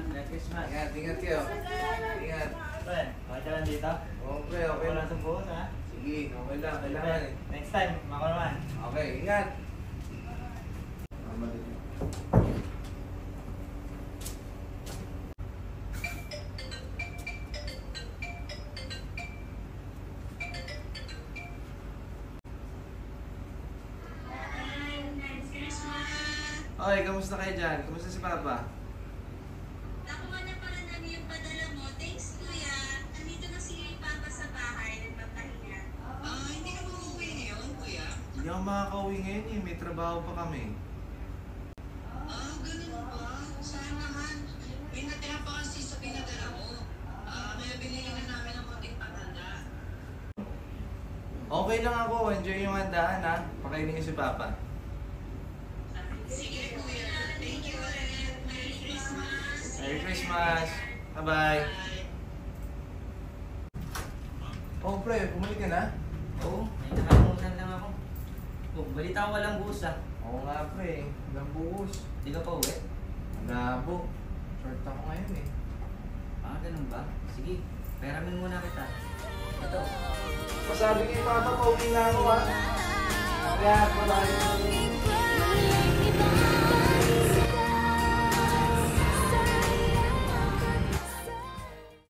Merry Christmas. Ingat, ingat kayo. Ingat. Pre, okay ka lang dito? Oo, pre, okay Wala lang. sa buhos, ha? Sige, okay lang. Kailangan eh. Next time, mako naman. Okay, ingat. Okay, kamusta kayo dyan? Kamusta si Papa? Nakuha na pala namin yung padala mo. Thanks, Kuya. Nandito na si Papa sa bahay. Nagpapahinga. Hindi ka uuwi ngayon, Kuya? Hindi ako makakauwi ngayon eh. May trabaho pa kami. Ganun ba? Saan naman? May natira pa kasi sa pinadala mo. Kaya binili na namin ang konting padala. Okay lang ako. Enjoy yung handaan ha. Pakainin niyo si Papa. Sige, Kuya. Thank you ulit. Merry Christmas. Merry Christmas! Bye-bye! Oh, pre, bumalik ka na? Oo, may nakalimutan lang ako. Oh, balita ko walang buhos, ha? Oo nga, pre. Walang buhos. Di ka pa uwi? Malabo. Short ako ngayon eh. Ganun ba? Sige, peramin muna kita. Ito. Pasabi kay Papa, pauwi na ako ha. Kaya, bye-bye.